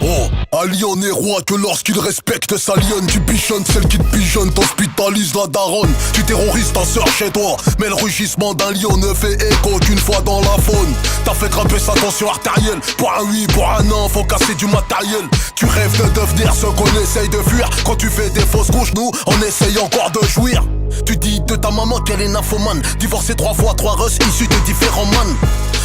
Oh, un lion n'est roi que lorsqu'il respecte sa lionne. Tu pigeonnes celle qui te pigeonne, t'hospitalises la daronne. Tu terrorises ta sœur chez toi, mais le rugissement d'un lion ne fait écho qu'une fois dans la faune. T'as fait grimper sa tension artérielle. Pour un oui, pour un non, faut casser du matériel. Tu rêves de devenir ce qu'on essaye de fuir. Quand tu fais des fausses couches, nous, on essaye encore de jouir. Tu dis de ta maman qu'elle est nymphomane, divorcée 3 fois, 3 russes issus de différents man.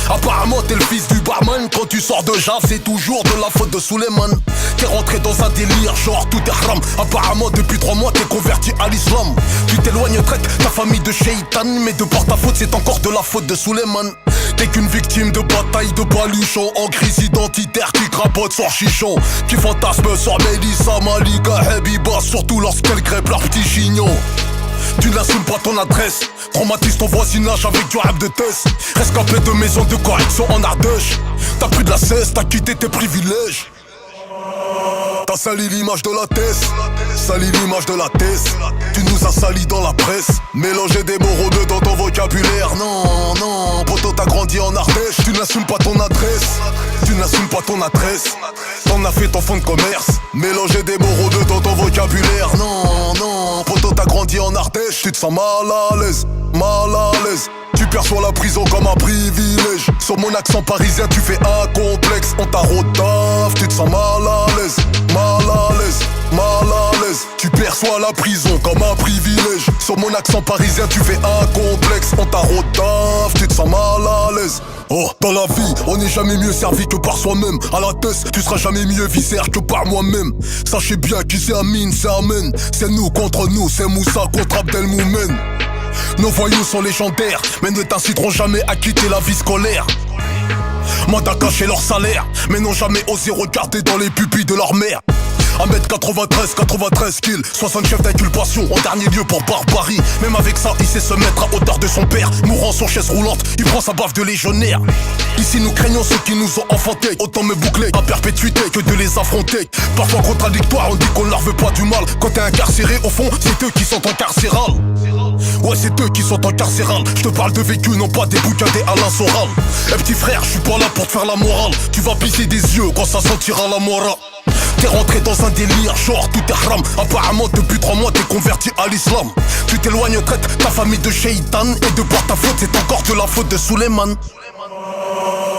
Apparemment t'es le fils du barman. Quand tu sors de Jave c'est toujours de la faute de Suleiman. T'es rentré dans un délire genre tout est haram. Apparemment depuis 3 mois t'es converti à l'islam. Tu t'éloignes traite ta famille de Shaitan, mais de par ta faute c'est encore de la faute de Suleiman. T'es qu'une victime de bataille de baluchon, en crise identitaire qui crapote sur chichon, qui fantasme sur Mélissa, Malika, Habiba, surtout lorsqu'elles crêpent leur petit chignon. Tu n'assumes pas ton adresse, traumatise ton voisinage avec du rap de test. Rescapé de maison de correction en Ardèche. T'as pris de la cesse, t'as quitté tes privilèges. T'as sali l'image de la thèse, sali l'image de la thèse. Tu nous as sali dans la presse, mélanger des mots rebeux dans ton vocabulaire. Non, non, poto t'as grandi en Ardèche. Tu n'assumes pas ton adresse, tu n'assumes pas ton adresse. T'en as fait ton fonds de commerce, mélanger des mots rebeux dans ton vocabulaire. Non, non, poto t'as grandi en Ardèche. Tu te sens mal à l'aise, mal à l'aise. Tu perçois la prison comme un privilège. Sur mon accent parisien tu fais un complexe. On t'a rodave, tu te sens mal à l'aise, mal à l'aise, mal à l'aise. Tu perçois la prison comme un privilège. Sur mon accent parisien tu fais un complexe. On t'a rodave, tu te sens mal à l'aise. Oh, dans la vie, on n'est jamais mieux servi que par soi-même. À la tête, tu seras jamais mieux viscère que par moi-même. Sachez bien qui c'est Amine, c'est Amen. C'est nous contre nous, c'est Moussa contre Abdelmoumen. Nos voyous sont légendaires, mais ne t'inciteront jamais à quitter la vie scolaire. Mandat caché leur salaire, mais n'ont jamais osé regarder dans les pupilles de leur mère. 1m93, 93 kills, 60 chefs d'inculpation en dernier lieu pour barbarie. Même avec ça, il sait se mettre à hauteur de son père. Mourant sur chaise roulante, il prend sa baffe de légionnaire. Ici nous craignons ceux qui nous ont enfantés. Autant me boucler à perpétuité que de les affronter. Parfois contradictoire, on dit qu'on leur veut pas du mal. Quand t'es incarcéré, au fond, c'est eux qui sont incarcérales. Ouais, c'est eux qui sont incarcérales. Je te parle de vécu, non pas des bouquins des Alain Soral. Eh petit frère, je suis pas là pour te faire la morale. Tu vas pisser des yeux quand ça sentira la morale. T'es rentré dans un délire, genre tout est haram. Apparemment depuis 3 mois t'es converti à l'islam. Tu t'éloignes traite ta famille de Shaitan, et de par ta faute c'est encore de la faute de Suleiman.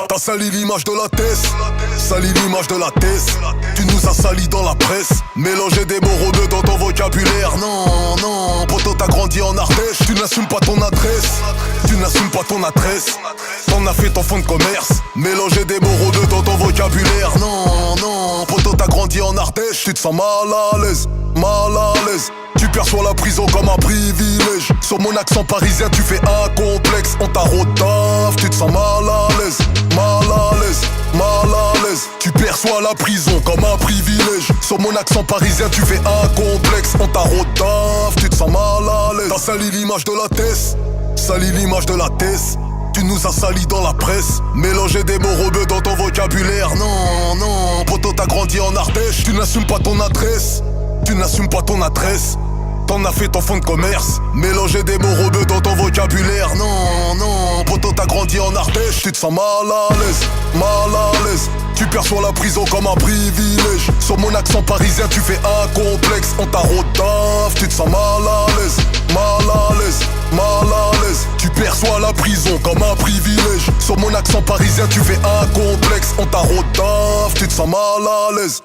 T'as sali l'image de la thèse, sali l'image de la thèse. Tu nous as sali dans la presse, mélanger des mots rebeux dans ton vocabulaire. Non, non, poto t'as grandi en Ardèche. Tu n'assumes pas ton adresse, tu n'assumes pas ton adresse. T'en as fait ton fonds de commerce, mélanger des mots rebeux dans ton vocabulaire. Non, non, poto t'as grandi en Ardèche. Tu te sens mal à l'aise, mal à l'aise. Tu perçois la prison comme un privilège. Sur mon accent parisien tu fais un complexe. On t'a rodave, tu te sens mal à l'aise, mal à l'aise, mal à l'aise. Tu perçois la prison comme un privilège. Sur mon accent parisien tu fais un complexe. On t'a rodave, tu te sens mal à l'aise. T'as sali l'image de la thèse, sali l'image de la thèse. Tu nous as sali dans la presse, mélanger des mots rebeux dans ton vocabulaire. Non, non, poto t'as grandi en Ardèche. Tu n'assumes pas ton adresse, tu n'assumes pas ton adresse. T'en as fait ton fonds de commerce, mélanger des mots rebeux dans ton vocabulaire. Non, non, poto t'as grandi en Ardèche. Tu te sens mal à l'aise, mal à l'aise. Tu perçois la prison comme un privilège. Sur mon accent parisien tu fais un complexe. On t'a rodave, tu te sens mal à l'aise, mal à l'aise, mal à l'aise. Tu perçois la prison comme un privilège. Sur mon accent parisien tu fais un complexe. On t'a rodave, tu te sens mal à l'aise.